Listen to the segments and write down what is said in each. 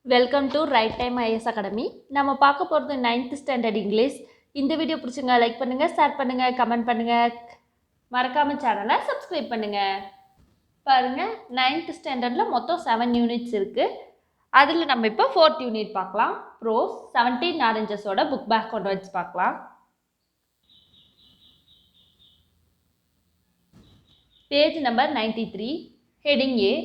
Welcome to right time IS academy. நம்ம பார்க்க போகிறது 9th ஸ்டாண்டர்ட் இங்கிலீஷ். இந்த வீடியோ பிடிச்சிங்க லைக் பண்ணுங்கள், ஷேர் பண்ணுங்கள், கமெண்ட் பண்ணுங்கள், மறக்காமல் சேனலை சப்ஸ்கிரைப் பண்ணுங்கள். பாருங்கள், 9th ஸ்டாண்டர்டில் மொத்தம் 7 யூனிட்ஸ் இருக்குது. அதில் நம்ம இப்போ 4th யூனிட் பார்க்கலாம். ப்ரோஸ் 17 ஆரஞ்சஸோட புக் பேக் கொண்டு வச்சு பார்க்கலாம். Page number 93, heading A.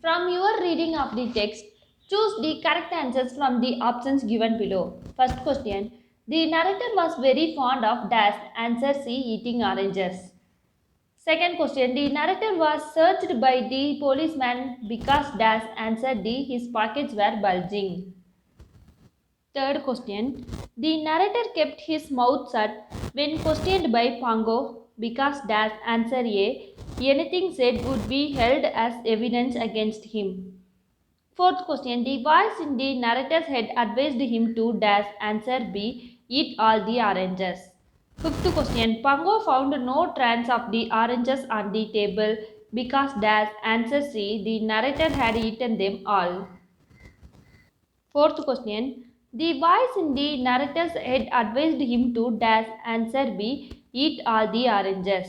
From your reading of the text, choose the correct answers from the options given below. First question. The narrator was very fond of dash. Answer C. Eating oranges. Second question. The narrator was searched by the policeman because dash. Answer D. His pockets were bulging. Third question. The narrator kept his mouth shut when questioned by Pongo because dash. Answer A. Anything said would be held as evidence against him. Fourth question. The voice in the narrator's head advised him to dash. Answer B. Eat all the oranges. Fifth question. Pongo found no trace of the oranges on the table because dash. Answer C. The narrator had eaten them all. Fourth question. The voice in the narrator's head advised him to dash. Answer B. Eat all the oranges.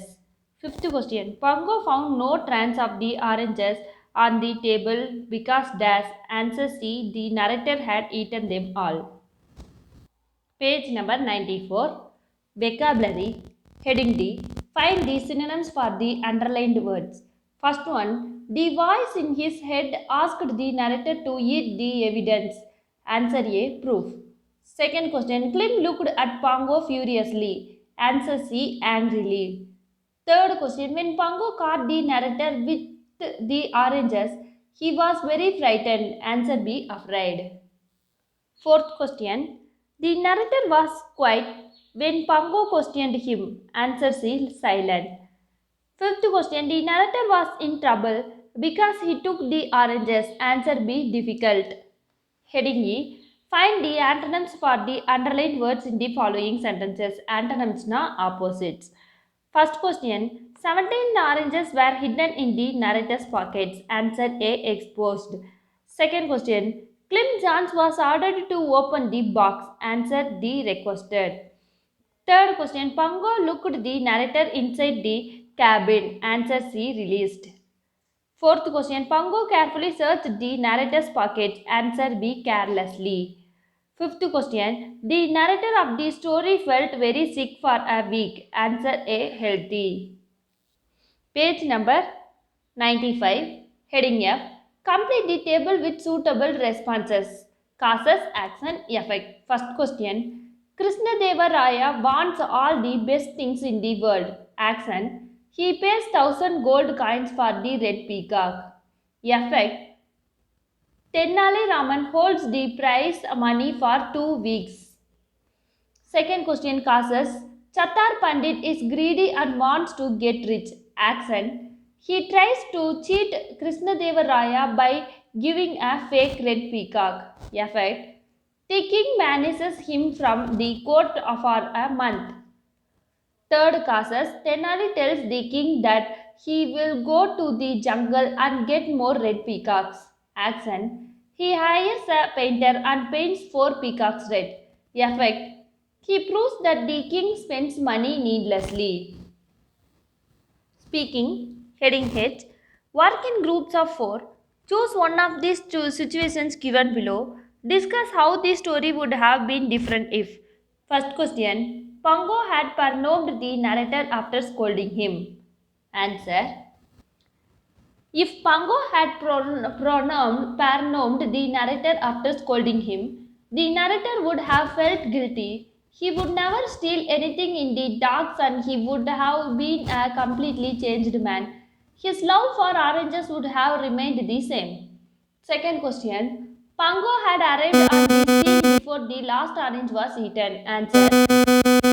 Fifth question. Pongo found no trace of the oranges on the table because dash. Answer C. The narrator had eaten them all. Page number 94. Vocabulary. Heading D. Find the synonyms for the underlined words. First one. The voice in his head asked the narrator to eat the evidence. Answer A. Proof. Second question. Klim looked at Pongo furiously. Answer C. Angrily. Third question. When Pongo caught the narrator with the oranges, he was very frightened. Answer B. Afraid. Fourth question. The narrator was quiet when Pongo questioned him. Answer C. Silent. Fifth question. The narrator was in trouble because he took the oranges. Answer B. Difficult. Heading E. Find the antonyms for the underlined words in the following sentences. Antonyms na opposites. First question. 17 oranges were hidden in the narrator's pockets. Answer A. Exposed. Second question. Klim Johns was ordered to open the box. Answer D. Requested. Third question. Pongo looked the narrator inside the cabin. Answer C. Released. Fourth question. Pongo carefully searched the narrator's pockets. Answer B. Carelessly. Fifth question. The narrator of the story felt very sick for a week. Answer A. Healthy. Page number 95. Heading F. Complete the table with suitable responses. Causes, action, effect. First question. Krishna Deva Raya wants all the best things in the world. Action. He pays 1,000 gold coins for the red peacock. Effect. Tenali Raman holds the prize money for 2 weeks. Second question. Causes. Chattar Pandit is greedy and wants to get rich. Action. He tries to cheat Krishnadeva Raya by giving a fake red peacock. Effect. The king banishes him from the court for a month. Third causes. Tenali tells the king that he will go to the jungle and get more red peacocks. Action. He hires a painter and paints 4 peacocks red. Effect. He proves that the king spends money needlessly. Speaking. Heading H. Work in groups of 4. Choose one of these two situations given below. Discuss how the story would have been different if. First question. Pongo had pernobed the narrator after scolding him. Answer. If Pongo had pernobed the narrator after scolding him, the narrator would have felt guilty. He would never steal anything in the dogs and he would have been a completely changed man. His love for oranges would have remained the same. Second question. Pongo had arrived on the scene before the last orange was eaten. Answer.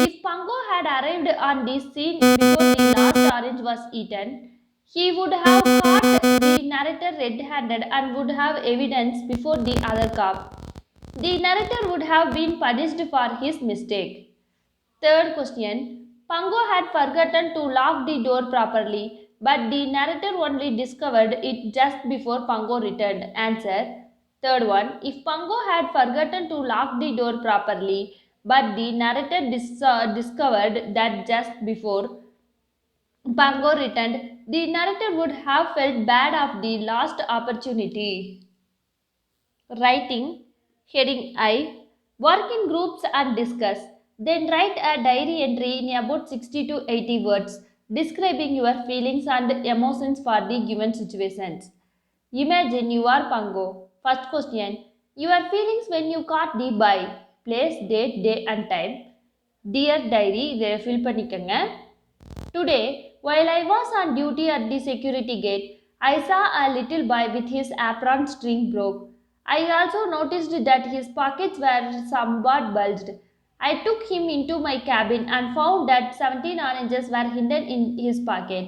If Pongo had arrived on the scene before the last orange was eaten, he would have caught the narrator red-handed and would have evidence before the other cop. The narrator would have been punished for his mistake. Third question. Pongo had forgotten to lock the door properly, but the narrator only discovered it just before Pongo returned. Answer. Third one, if Pango had forgotten to lock the door properly, but the narrator discovered that just before Pango returned, the narrator would have felt bad of the lost opportunity. Writing, heading I, work in groups and discuss. Then write a diary entry in about 60 to 80 words describing your feelings and emotions for the given situations. Imagine you are Pango. First question, your feelings when you caught the buy. Place, date, day and time. Dear diary, இதை fill பண்ணிக்கங்க. Today, while I was on duty at the security gate, I saw a little boy with his apron string broke. I also noticed that his pockets were somewhat bulged. I took him into my cabin and found that 17 oranges were hidden in his pocket.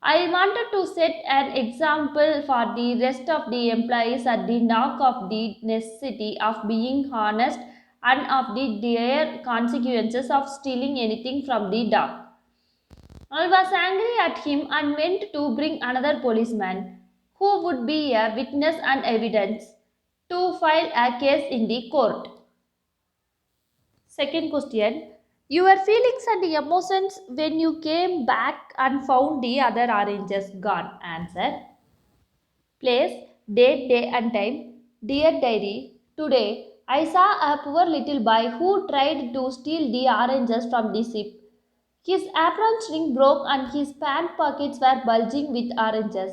I wanted to set an example for the rest of the employees at the knock of the necessity of being honest and of the dire consequences of stealing anything from the dog. I was angry at him and went to bring another policeman who would be a witness and evidence to file a case in the court. Second question, your feelings and emotions when you came back and found the other oranges gone. Answer. Place, date, day and time. Dear diary, today I saw a poor little boy who tried to steal the oranges from the ship. His apron string broke and his pant pockets were bulging with oranges.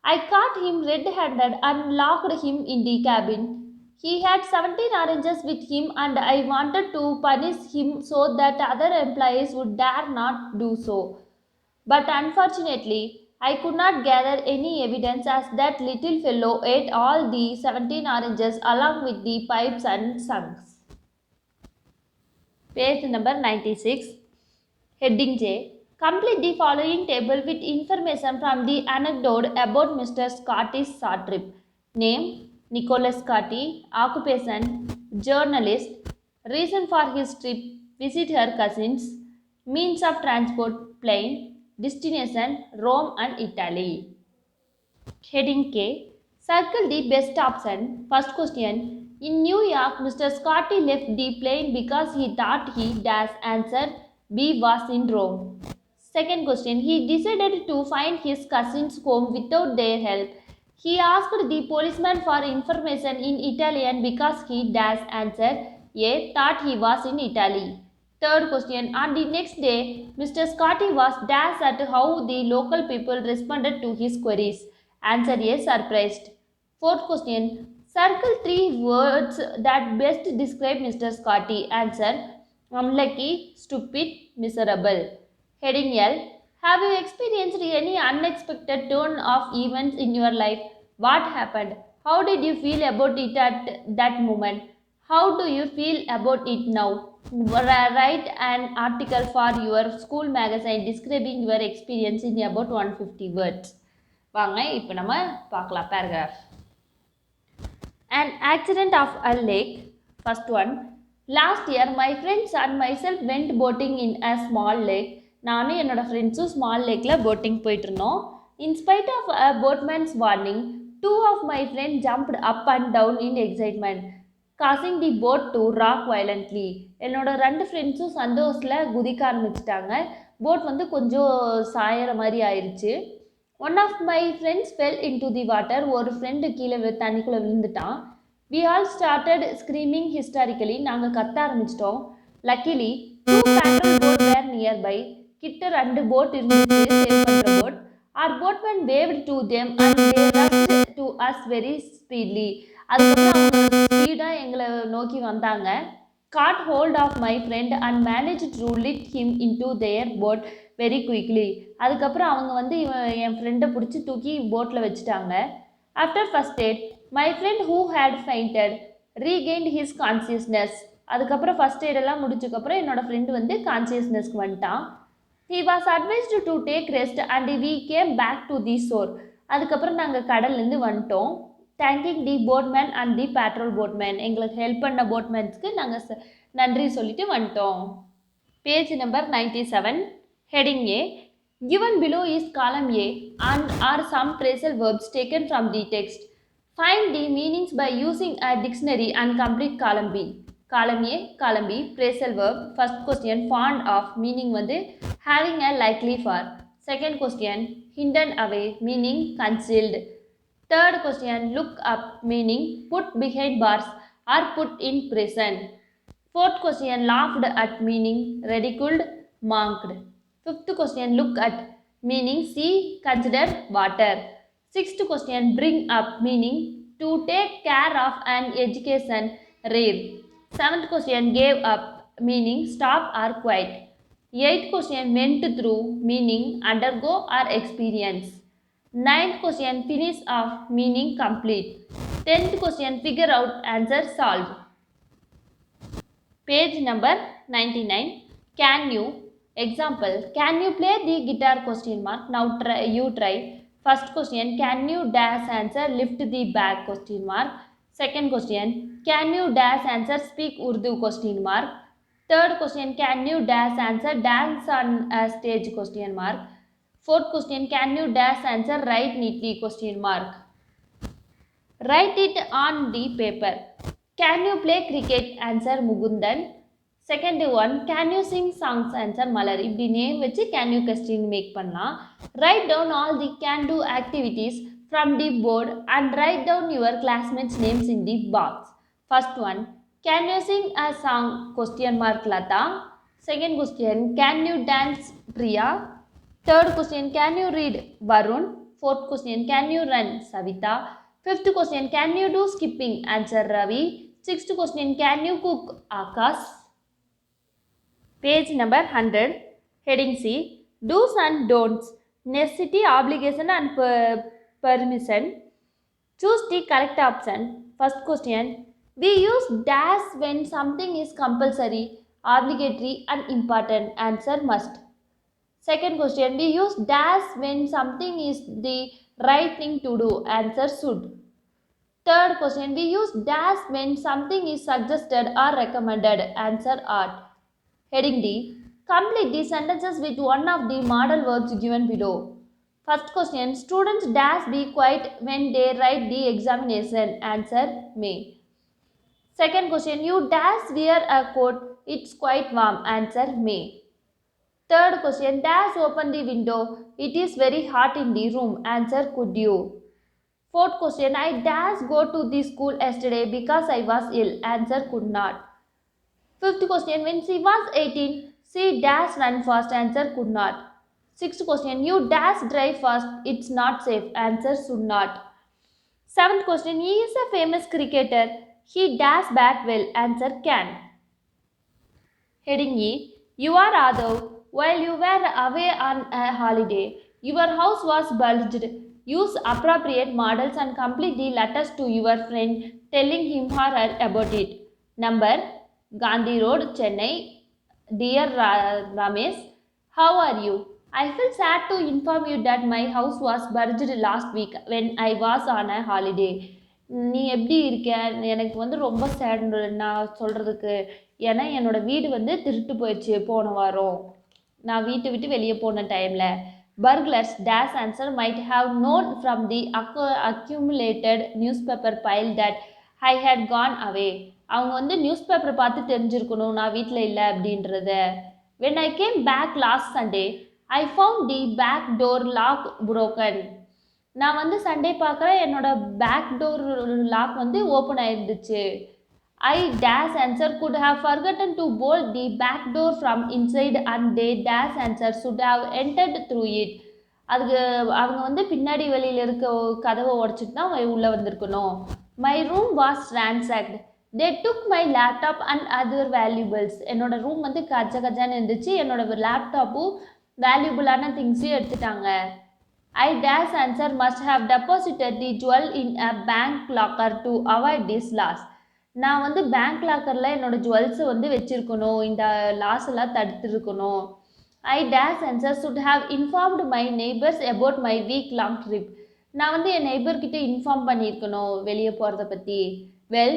I caught him red handed and locked him in the cabin. He had 17 oranges with him, and I wanted to punish him so that other employees would dare not do so. But unfortunately, I could not gather any evidence as that little fellow ate all the 17 oranges along with the pipes and sunks. Page number 96. Heading J. Complete the following table with information from the anecdote about Mr. Scotty's short trip. Name Nicholas Scotty. Occupation journalist. Reason for his trip visit her cousins. Means of transport plane. Destination Rome and Italy. Heading K. Circle the best option. First question. In New York, Mr. Scotty left the plane because he thought he dash answer B was in Rome. Second question. He decided to find his cousin's home without their help. He asked the policeman for information in Italian because he dash answer A thought he was in Italy. Third question. On the next day, Mr. Scotty was dash at how the local people responded to his queries. Answer A surprised. Fourth question. Circle three words that best describe Mr. Scotty. Answer unlucky, stupid, miserable. Heading L. Have you experienced any unexpected turn of events in your life? What happened? How did you feel about it at that moment? How do you feel about it now? Write an article for your school magazine describing your experience in about 150 words. வாங்க இப்போ நம்ம பார்க்கலாம் paragraph. An accident of a lake. First one. Last year, my friends and myself went boating in a small lake. நானும் என்னோட ஃப்ரெண்ட்ஸும் small லேக்கில் boating போயிட்டு இருந்தோம். In spite of a boatman's warning, two of my friends jumped up and down in excitement, causing the boat to rock violently. என்னோட ரெண்டு ஃப்ரெண்ட்ஸும் சந்தோஷத்தில் குதிக்க ஆரம்பிச்சிட்டாங்க. போட் வந்து கொஞ்சம் சாயிற மாதிரி ஆயிடுச்சு. One of my friends fell into the water. ஒரு ஃப்ரெண்டு கீழே தண்ணிக்குள்ளே விழுந்துட்டான். We all started screaming hysterically. நாங்கள் கத்த ஆரம்பிச்சிட்டோம். Luckily, two patrol boats were nearby. கிட்ட ரெண்டு போட் இருந்துச்சு சேவ் பண்ணுற boat. Our boatman waved to them and they rushed to us very speedily. அதுக்கப்புறம் அவங்க ஸ்பீடாக எங்களை நோக்கி வந்தாங்க. Caught hold of my friend and managed to lift him into their boat very quickly. அதுக்கப்புறம் அவங்க வந்து என் ஃப்ரெண்டை பிடிச்சி தூக்கி போட்டில் வச்சுட்டாங்க. After first aid, my friend who had fainted regained his consciousness. அதுக்கப்புறம் ஃபஸ்ட் எய்டெல்லாம் முடிச்சதுக்கப்புறம் என்னோட ஃப்ரெண்டு வந்து கான்சியஸ்னஸ்க்கு வந்துட்டான். He was advised to take rest and we came back to the shore. அதுக்கப்புறம் நாங்கள் கடல்லேருந்து வந்துட்டோம். Thanking the boatman and the patrol boatman. எங்களுக்கு help பண்ண போட்மேன்ஸ்க்கு நாங்கள் நன்றி சொல்லிட்டு வந்துட்டோம். Page number 97. Heading A. Given below is column A and are some phrasal verbs taken from the text. Find the meanings by using a dictionary and complete column B. Column A, column B, phrasal verb. First question, fond of, meaning வந்து having a likely for. Second question, hidden away, meaning concealed. Third question, look up, meaning put behind bars or put in prison. Fourth question, laughed at, meaning ridiculed, mocked. Fifth question, look at, meaning see, consider, water. Sixth question, bring up, meaning to take care of an education, rear. Seventh question, gave up, meaning stop or quit. Eighth question, went through, meaning undergo or experience. Ninth question, finish off, meaning complete. 10th question, figure out, answer, solve. Page number 99. Can you? Example. Can you play the guitar? Question mark. Now you try. First question. Can you dash answer lift the bag? Question mark. Second question. Can you dash answer speak Urdu? Question mark. Third question. Can you dash answer dance on a stage? Question mark. Fourth question. Can you dash answer write neatly? Question mark. Write it on the paper. Can you play cricket? Answer Mugundan. Second one, can you sing songs? Answer Malar. இப்படி name வச்சு can you question make பண்ணலாம். Write down all the can do activities from the board and write down your classmates names in the box. First one, can you sing a song? Question mark Lata. Second question, can you dance? Priya. Third question, can you read? Varun. Fourth question, can you run? Savita. Fifth question, can you do skipping? Answer Ravi. Sixth question, can you cook? Akash. Page number 100. Heading C. Do's and don'ts. Necessity, obligation and permission. Choose the correct option. First question. We use dash when something is compulsory, obligatory and important. Answer must. Second question. We use dash when something is the right thing to do. Answer should. Third question. We use dash when something is suggested or recommended. Answer ought. Heading D. Complete the sentences with one of the model verbs given below. First question. Students dash be quiet when they write the examination. Answer may. Second question. You dash wear a coat. It's quite warm. Answer may. Third question. Dash open the window. It is very hot in the room. Answer could you. Fourth question. I dash go to the school yesterday because I was ill. Answer could not. Fifth question. When she was 18, she dash run fast. Answer could not. Sixth question. You dash drive fast. It's not safe. Answer should not. Seventh question. He is a famous cricketer. He dash bat well. Answer can. Heading E. You are Adav while you were away on a holiday. Your house was bulged. Use appropriate models and complete the letters to your friend telling him or her about it. Number. Gandhi Road, Chennai. Dear Ramesh, how are you? I feel sad to inform you that my house was burgled last week when I was on a holiday. நீ எப்படி இருக்க? எனக்கு வந்து ரொம்ப chat நான் சொல்கிறதுக்கு. ஏன்னா என்னோடய வீடு வந்து திருட்டு போயிடுச்சு போன வாரம் நான் வீட்டை விட்டு வெளியே போன டைமில். Burglars dash answer might have known from the accumulated newspaper pile that I had gone away. அவங்க வந்து நியூஸ் பேப்பரை பார்த்து தெரிஞ்சிருக்கணும் நான் வீட்டில் இல்லை அப்படின்றத. When I came back last Sunday, I found the back door lock broken. நான் வந்து சண்டே பார்க்குறேன் என்னோட பேக் டோர் லாக் வந்து open ஆயிருந்துச்சு. I dash answer could have forgotten to bolt the back door from inside and they dash answer should have entered through it. அதுக்கு அவங்க வந்து பின்னாடி வெளியில் இருக்க கதவை உடச்சிட்டு தான் உள்ளே வந்திருக்கணும். My room was ransacked. They took my laptop and other valuables. என்னோட ரூம் வந்து கஜான்னு இருந்துச்சு. என்னோட லேப்டாப்பும் வேல்யூபிளான திங்ஸையும் எடுத்துட்டாங்க. I dash answer must have deposited the jewel in a bank locker to avoid this loss. நான் வந்து பேங்க் லாக்கரில் என்னோட ஜுவல்ஸை வந்து வச்சுருக்கணும் இந்த லாஸ் எல்லாம் தடுத்துருக்கணும். I dash answer should have informed my neighbors about my week long trip. நான் வந்து என் நெய்பர்கிட்ட inform பண்ணியிருக்கணும் வெளியே போகிறத பற்றி. Well,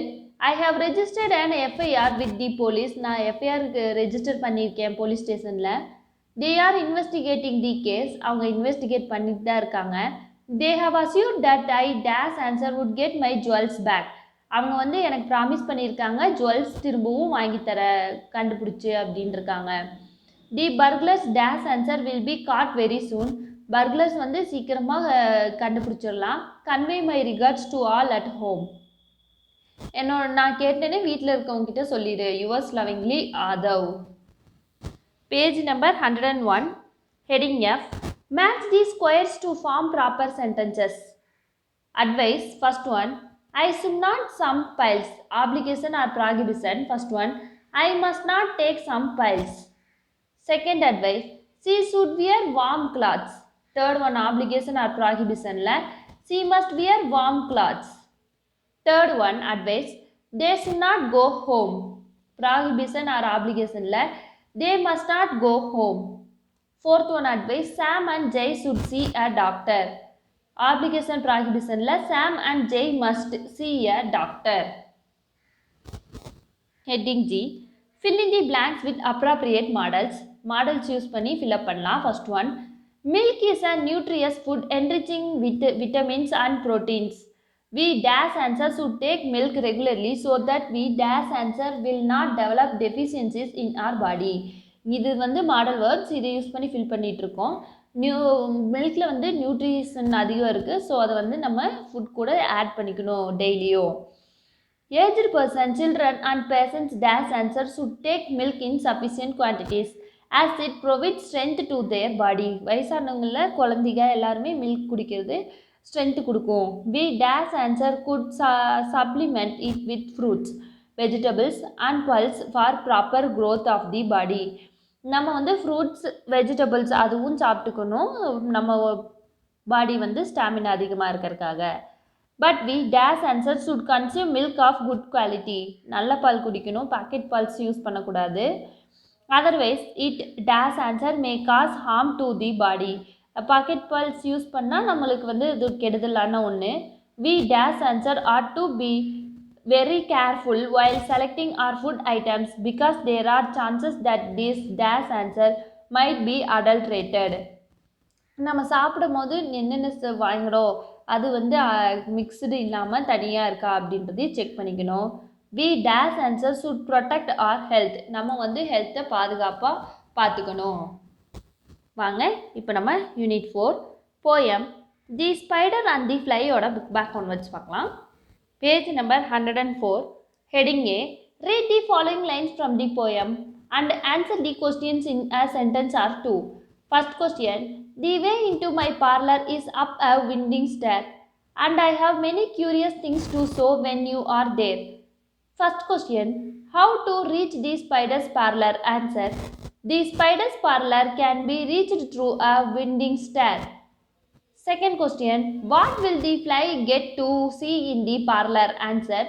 I have registered an FIR with the police. நான் எஃப்ஐஆருக்கு ரெஜிஸ்டர் பண்ணியிருக்கேன் போலீஸ் ஸ்டேஷனில். They are investigating the case. அவங்க இன்வெஸ்டிகேட் பண்ணிட்டு தான் இருக்காங்க. They have assured that I dash answer would get my jewels back. அவங்க வந்து எனக்கு ப்ராமிஸ் பண்ணியிருக்காங்க ஜுவல்ஸ் திரும்பவும் வாங்கி தர கண்டுபிடிச்சி அப்படின்னு இருக்காங்க. The burglars dash answer will be caught very soon. Burglars வந்து சீக்கிரமாக கண்டுபிடிச்சிடலாம். Convey my regards to all at home. நான் கேட்டேனே வீட்டில் இருக்கவங்க கிட்ட சொல்லிடு. Yours lovingly Aadhav. Page number 101. Heading F. Match these squares to form proper sentences. Advice. First one. I should not sum piles. Obligation or prohibition. First one. I must not take some piles. Second advice. She should wear warm clothes. Third one. Obligation or prohibition. She must wear warm clothes. Third one. Advice. They should not go home. Prohibition or obligation. They must not go home. Fourth one. Advice. Sam and Jay should see a doctor. Obligation prohibition Sam and Jay must see a doctor. Heading G. Fill in the blanks with appropriate models. Models use பண்ணி fill up பண்ணலாம். First one. Milk is a nutritious food enriching with vitamins and proteins. We dash answer should take milk regularly so that we dash answer will not develop deficiencies in our body. இது வந்து model words. இதை use பண்ணி fill பண்ணிகிட்டு இருக்கோம். மில்கில் வந்து nutrition அதிகம் இருக்குது. So அதை வந்து நம்ம ஃபுட் கூட ஆட் பண்ணிக்கணும் டெய்லியும். Aged person children and patients dash answer should take milk in sufficient quantities as it provide strength to their body. வயசானவங்களில் குழந்தைங்க எல்லாருமே மில்க் குடிக்கிறது ஸ்ட்ரென்த்து கொடுக்கும். We dash answer could supplement it with fruits vegetables and pulse for proper growth of the body. நம்ம வந்து fruits vegetables அதுவும் சாப்பிட்டுக்கணும் நம்ம பாடி வந்து ஸ்டாமினா அதிகமாக இருக்கிறதுக்காக. But we dash answer should consume milk of good quality. நல்ல பால் குடிக்கணும், பாக்கெட் பால்ஸ் யூஸ் பண்ணக்கூடாது. Otherwise it dash answer may cause harm to the body. Packet பால்ஸ் யூஸ் பண்ணால் நம்மளுக்கு வந்து இது கெடுதலான ஒன்று. We dash answer are to be very careful while selecting our food items because there are chances that this dash answer might be adulterated. நம்ம சாப்பிடும் போது என்னென்ன வாங்குகிறோம் அது வந்து மிக்ஸ்டு இல்லாமல் தனியாக இருக்கா அப்படின்றதை செக் பண்ணிக்கணும். We dash answer should protect our health. நம்ம வந்து ஹெல்த்தை பாதுகாப்பாக பார்த்துக்கணும். வாங்க இப்போ நம்ம unit 4 poem the spider and the ஃப்ளையோட புக் பேக் ஒன்வர்ட்ஸ் பார்க்கலாம். Page number 104. Heading A. Read the following lines from the poem and answer the questions in a sentence or two. First question. The way into my parlor is up a winding stair and I have many curious things to show when you are there. First question. How to reach the spider's parlor? Answer. The spider's parlor can be reached through a winding stair. Second question. What will the fly get to see in the parlor? Answer.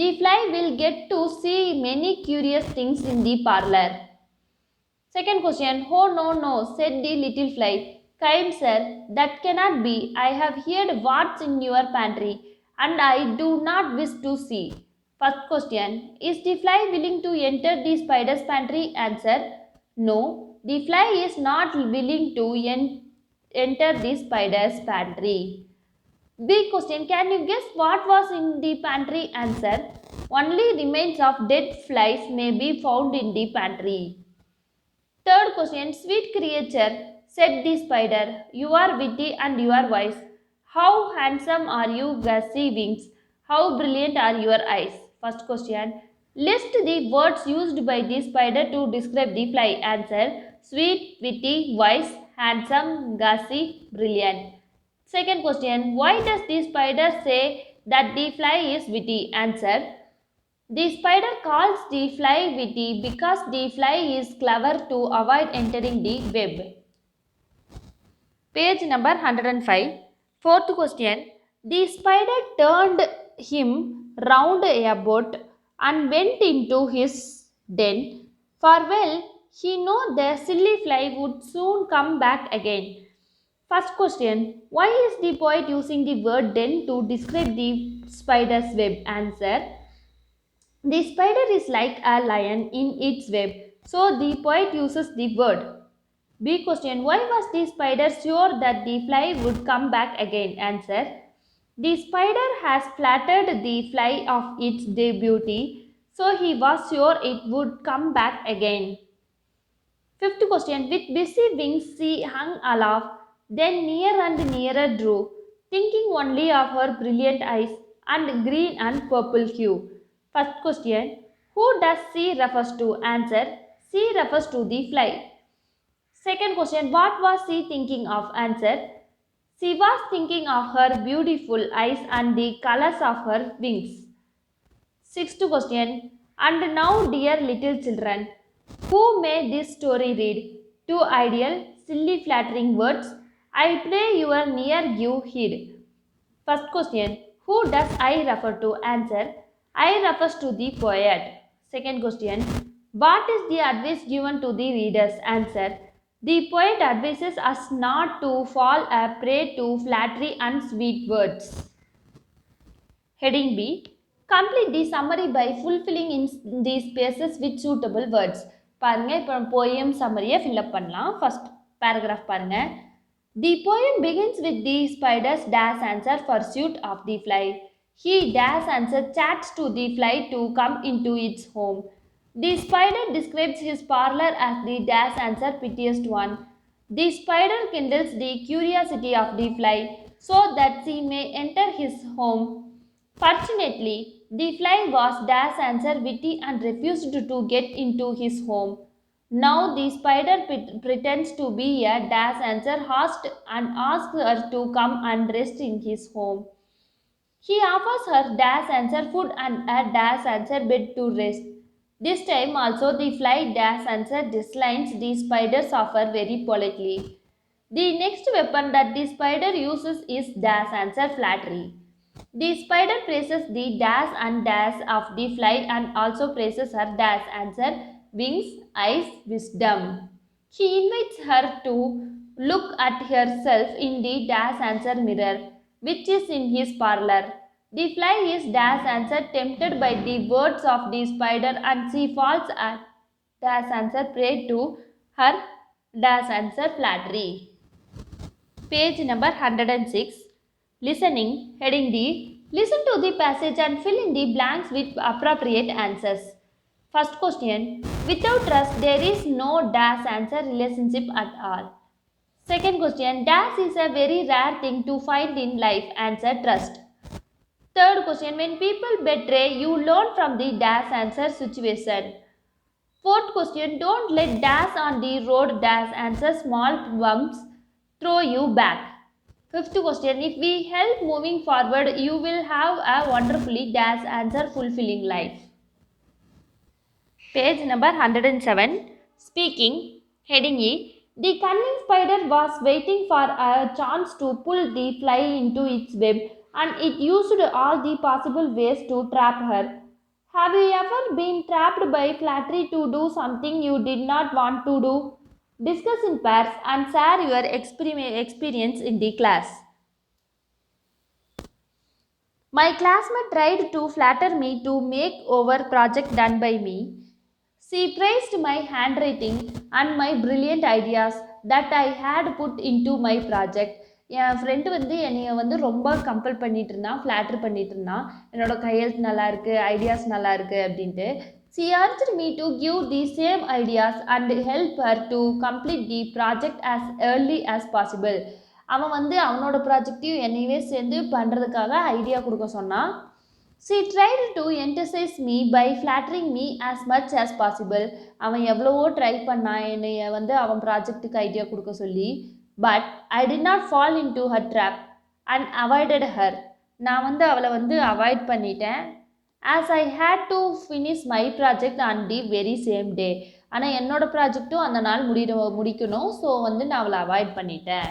The fly will get to see many curious things in the parlor. Second question. Oh no, no, said the little fly. Kind sir, that cannot be. I have heard what's in your pantry and I do not wish to see. First question. Is the fly willing to enter the spider's pantry? Answer. No, the fly is not willing to enter the spider's pantry. Big question. Can you guess what was in the pantry? Answer. Only remains of dead flies may be found in the pantry. Third question. Sweet creature, said the spider, you are witty and you are wise. How handsome are your gauzy wings? How brilliant are your eyes? First question. List the words used by the spider to describe the fly. Answer. Sweet, witty, wise, handsome, gauzy, brilliant. Second question. Why does the spider say that the fly is witty? Answer. The spider calls the fly witty because the fly is clever to avoid entering the web. Page number 105. Fourth question. The spider turned him round about and went into his den. For well he knew the silly fly would soon come back again. First question. Why is the poet using the word den to describe the spider's web? Answer. The spider is like a lion in its web, so the poet uses the word. B question. Why was the spider sure that the fly would come back again? Answer. The spider has flattered the fly of its beauty, so he was sure it would come back again. Fifth question. With busy wings she hung aloft, then near and nearer drew, thinking only of her brilliant eyes and green and purple hue. First question. Who does she refers to? Answer. She refers to the fly. Second question. What was she thinking of? Answer. She was thinking of her beautiful eyes and the colors of her wings. Sixth question. And now, dear little children, who may this story read? Two ideal, silly, flattering words. I pray you are near you heed. First question. Who does I refer to? Answer. I refers to the poet. Second question. What is the advice given to the readers? Answer. The poet advises us not to fall a prey to flattery and sweet words. Heading B. Complete the summary by fulfilling in the spaces with suitable words. பாருங்க இப்போ poem summary fill up பண்ணலாம். First paragraph பாருங்க. The poem begins with the spider's dash answer pursuit of the fly. He dash answer chats to the fly to come into its home. The spider describes his parlor as the dash answer prettiest one. The spider kindles the curiosity of the fly so that she may enter his home. Fortunately, the fly was Dash answer witty and refused to get into his home. Now the spider pretends to be a Dash answer host and asks her to come and rest in his home. He offers her Dash answer food and a Dash answer bed to rest. This time also the fly Dash answer declines the spider's offer very politely. The next weapon that the spider uses is Dash answer flattery. The spider praises the dash and dash of the fly and also praises her dash answer, wings, eyes, wisdom. He invites her to look at herself in the dash answer mirror, which is in his parlor. The fly is dash answer tempted by the words of the spider and she falls at dash answer prey to her dash answer flattery. Page number 106. Listening, heading D. Listen to the passage and fill in the blanks with appropriate answers. First question. Without trust, there is no dash answer relationship at all. Second question. Dash is a very rare thing to find in life. Answer trust. Third question. When people betray, you learn from the dash answer situation. Fourth question. Don't let dash on the road dash answer small bumps throw you back. Fifth question. If we help moving forward, you will have a wonderfully dash answer fulfilling life. Page number 107. Speaking. Heading E. The cunning spider was waiting for a chance to pull the fly into its web and it used all the possible ways to trap her. Have you ever been trapped by flattery to do something you did not want to do? Discuss in pairs and share your experience in the class. My classmate tried to flatter me to make over project done by me. She praised my handwriting and my brilliant ideas that I had put into my project. N friend என்னைய ரொம்ப compel பண்ணிட்டு இருந்தான், flatter பண்ணிட்டு இருந்தான். என்னோட கையெழுத்து நல்லா இருக்கு, ஐடியாஸ் நல்லா இருக்கு அப்படின்ட்டு. She urged me to give the same ideas and help her to complete the project as early as possible. அவன் அவனோட ப்ராஜெக்டையும் என்னையவே சேர்ந்து பண்ணுறதுக்காக ஐடியா கொடுக்க சொன்னான். She tried to entice me by flattering me as much as possible. அவன் எவ்வளவோ try பண்ணான் என்னைய அவன் ப்ராஜெக்ட்டுக்கு ஐடியா கொடுக்க சொல்லி. But I did not fall into her trap and avoided her. நான் அவளை அவாய்ட் பண்ணிட்டேன். As I had to finish my project on the very same day. ஆனால் என்னோட ப்ராஜெக்டும் அந்த நாள் முடிக்கணும். ஸோ நான் அவளை அவாய்ட் பண்ணிட்டேன்.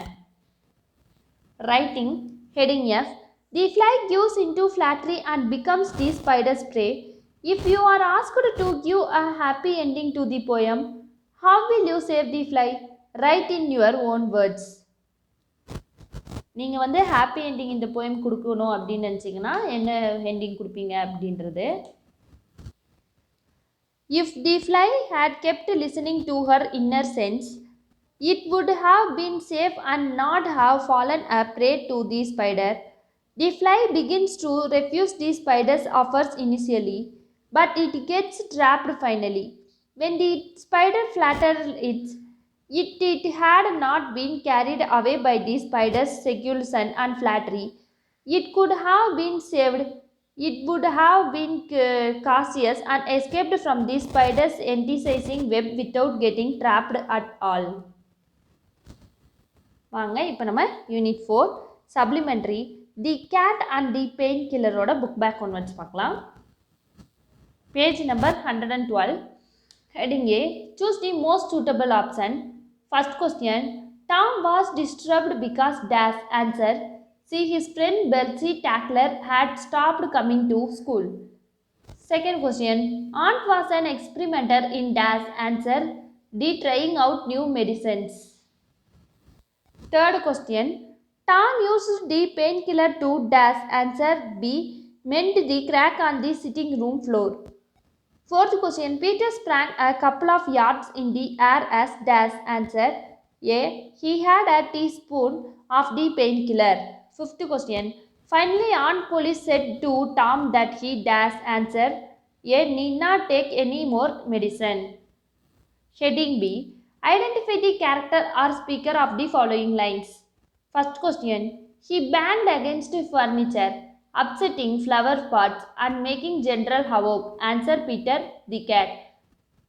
Writing. Heading F. The fly gives into flattery and becomes the spider's prey. If you are asked to give a happy ending to the poem, how will you save the fly? Write in your own words. நீங்கள் happy ending இந்த poem கொடுக்கணும் அப்படின்னு நினச்சிங்கன்னா என்ன ending கொடுப்பீங்க அப்படின்றது. If the fly had kept listening to her inner sense, It would have been safe and not have fallen a prey to the spider. The fly begins to refuse the spider's offers initially, but it gets trapped finally. When the spider flatters it had not been carried away by the spider's seduction and flattery. It could have been saved. It would have been cautious and escaped from the spider's enticing web without getting trapped at all. வாங்க இப்போ நம்ம unit 4 supplementary the cat and the pain கில்லரோட book back ஒன்று வச்சு பார்க்கலாம். Page number 112. Heading A. Choose the most suitable option. First question. Tom was disturbed because Dash answer. See, his friend Betsy Tackler had stopped coming to school. Second question. Aunt was an experimenter in Dash answer. D. Trying out new medicines. Third question. Tom used the painkiller to Dash answer. B. Mend the crack on the sitting room floor. Fourth question. Peter sprang a couple of yards in the air as Dash answer. A. He had a teaspoon of the painkiller. Fifth question. Finally, Aunt Polly said to Tom that he Dash answer. A. Need not take any more medicine. Heading B. Identify the character or speaker of the following lines. First question. He banged against furniture, upsetting flower pots and making general havoc. Answer Peter the cat.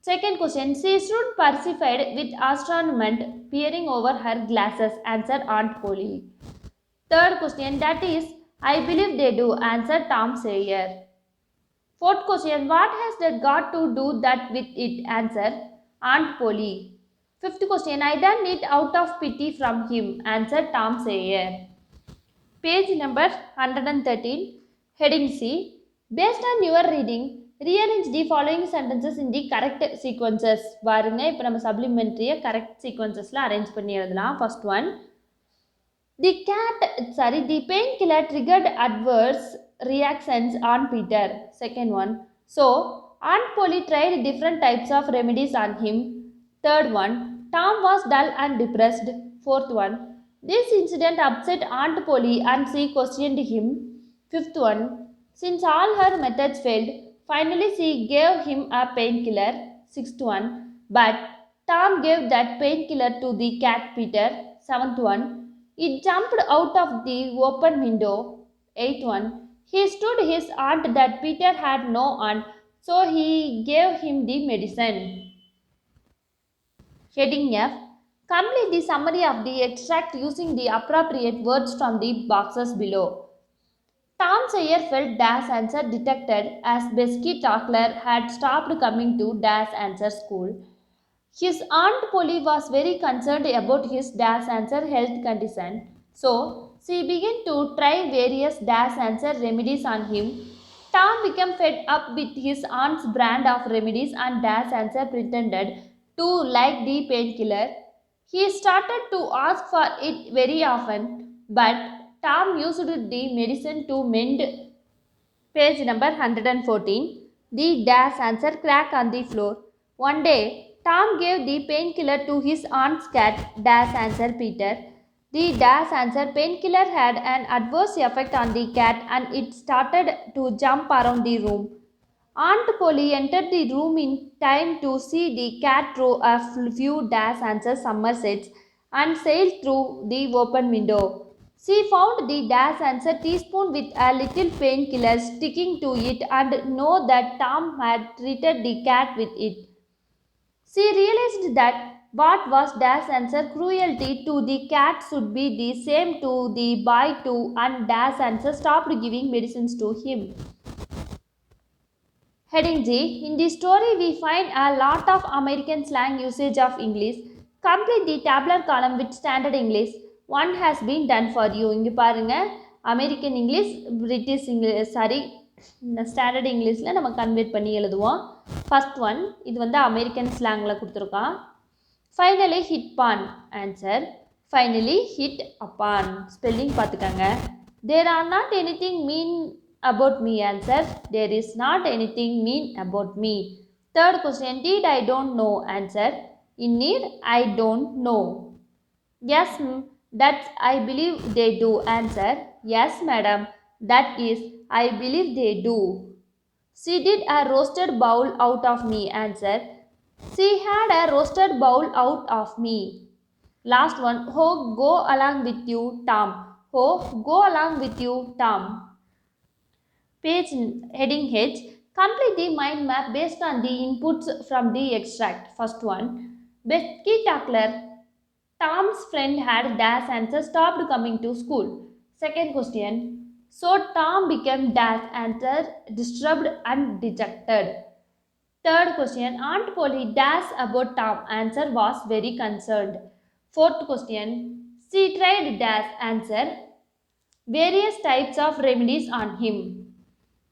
Second question. She stood persevered with astonishment, peering over her glasses. Answer Aunt Polly. Third question. That is, I believe they do. Answer Tom Sawyer. Fourth question. What has that got to do that with it? Answer Aunt Polly. Fifth question. I done it out of pity from him. Answer Tom Sawyer. Page number 113. Heading C. Based on your reading, rearrange the following sentences in the correct sequences. பாருங்க இப்போ நம்ம சப்ளிமெண்ட்ரியை correct சீக்வன்சஸில் arrange பண்ணி எழுதலாம். First one. The painkiller triggered adverse reactions on Peter. Second one. So, Aunt Polly tried different types of remedies on him. Third one. Tom was dull and depressed. Fourth one. This incident upset Aunt Polly and she questioned him. Fifth one. Since all her methods failed, finally she gave him a painkiller. Sixth one. But Tom gave that painkiller to the cat Peter. Seventh one. It jumped out of the open window. Eighth one. He told his aunt that Peter had no aunt, so he gave him the medicine. Heading F. Complete the summary of the extract using the appropriate words from the boxes below. Tom Sawyer felt Dash answer detected as Besky Tackler had stopped coming to Dash answer school. His Aunt Polly was very concerned about his Dash answer health condition, so she began to try various Dash answer remedies on him. Tom became fed up with his aunt's brand of remedies and Dash answer pretended to like the painkiller. He started to ask for it very often, but Tom used the medicine to mend. Page number 114. The Dash answer crack on the floor. One day, Tom gave the painkiller to his aunt's cat, Dash answer Peter. The Dash answer painkiller had an adverse effect on the cat and it started to jump around the room. Aunt Polly entered the room in time to see the cat throw a few Dash answer somersets and sailed through the open window. She found the Dash answer teaspoon with a little painkiller sticking to it and know that Tom had treated the cat with it. She realized that what was Dash answer cruelty to the cat should be the same to the boy too, and Dash answer stopped giving medicines to him. Heading G. In the story we find a lot of American slang usage of English. Complete the tabular column with standard English. One has been done for you. இங்கே பாருங்க American English British English standard இங்கிலீஷில் நம்ம convert பண்ணி எழுதுவோம். First one இது வந்து American ஸ்லாங்கில் கொடுத்துருக்கான். Finally hit upon answer finally hit upon. Spelling பார்த்துக்கங்க. There are not anything mean about me answer there is not anything mean about me. Third question. Did I don't know answer In need? I don't know. Yes, that I believe they do. Answer. Yes, madam. That is, I believe they do. She did a roasted bowl out of me. Answer. She had a roasted bowl out of me. Last one. Oh, go along with you, Tom. Oh, go along with you, Tom. Page heading H. Complete the mind map based on the inputs from the extract. First one. Becky Tuckler. Tom's friend had dash answer stopped coming to school. Second question. So Tom became dash answer disturbed and dejected. Third question. Aunt Polly dash about Tom answer was very concerned. Fourth question. She tried dash answer various types of remedies on him.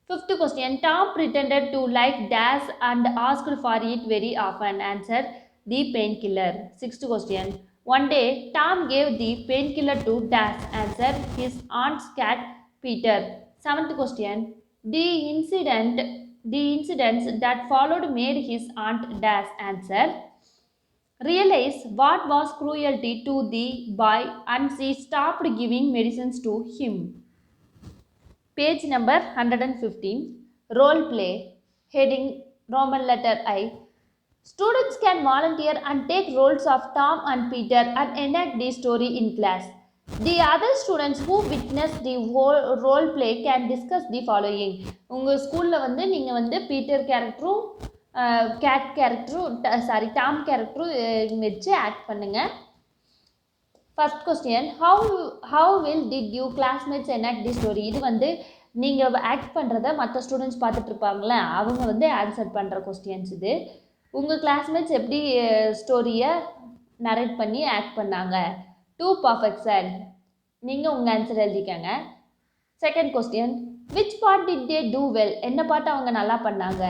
Fifth question. Tom pretended to like dash and asked for it very often. Answer the painkiller. Sixth question. One day, Tom gave the painkiller to Dash. Answer his aunt's cat Peter. Seventh question. The incidents that followed made his aunt Dash. Answer realize what was cruelty to the boy and she stopped giving medicines to him. Page number 115. Role play. Heading Roman letter I. Students can volunteer and take roles of Tom and Peter and enact the story in class. The other students who witness the whole role play can discuss the following. உங்கள் ஸ்கூலில் வந்து நீங்கள் வந்து Peter கேரக்டரும் gate கேரக்டரும் Tom கேரக்டரும் வச்சு act பண்ணுங்கள். First question how will did you classmates enact the story. இது வந்து நீங்கள் ஆக்ட் பண்ணுறத மற்ற ஸ்டூடெண்ட்ஸ் பார்த்துட்டு இருப்பாங்களே அவங்க வந்து ஆன்சர் பண்ணுற கொஸ்டின்ஸ் இது. உங்கள் கிளாஸ்மேட்ஸ் எப்படி ஸ்டோரியை நரேட் பண்ணி ஆக்ட் பண்ணாங்க. டூ பர்ஃபெக்ஷன் நீங்கள் உங்கள் ஆன்சர் எழுதிக்கங்க. Second question which part did they do well. என்ன பாட்டு அவங்க நல்லா பண்ணாங்க.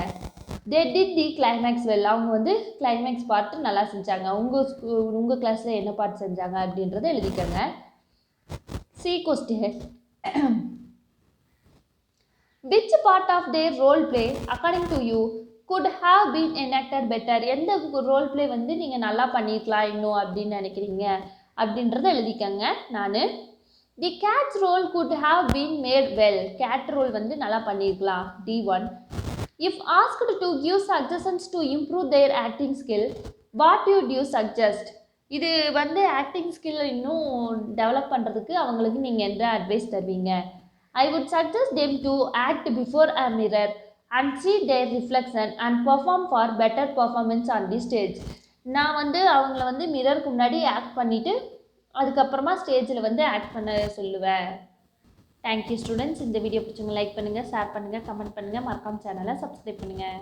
They did the climax well. அவங்க வந்து கிளைமேக்ஸ் பாட்டு நல்லா செஞ்சாங்க. உங்கள் கிளாஸில் என்ன பாட்டு செஞ்சாங்க அப்படின்றத எழுதிக்கங்க. C question which part of their role play according to you could have been enacted better. எந்த ரோல் பிளே வந்து நீங்கள் நல்லா பண்ணியிருக்கலாம் இன்னும் அப்படின்னு நினைக்கிறீங்க அப்படின்றத எழுதிக்கங்க. நான் the cat's role could have been made well. Cat role வந்து நல்லா பண்ணியிருக்கலாம். D1. If asked to give suggestions to improve their acting skill, what would you suggest? இது வந்து ஆக்டிங் ஸ்கில் இன்னும் டெவலப் பண்ணுறதுக்கு அவங்களுக்கு நீங்கள் என்ன அட்வைஸ் தருவீங்க. I would suggest them to act before a mirror and see their reflection and perform for better performance on the stage. நான் வந்து அவங்கள வந்து மிரருக்கு முன்னாடி ஆக்ட் பண்ணிவிட்டு அதுக்கப்புறமா ஸ்டேஜில் வந்து ஆக்ட் பண்ண சொல்லுவேன். Thank you students. இந்த வீடியோ பிடிச்சவங்க லைக் பண்ணுங்கள், ஷேர் பண்ணுங்கள், கமெண்ட் பண்ணுங்கள், மறக்காம சேனலை சப்ஸ்கிரைப் பண்ணுங்கள்.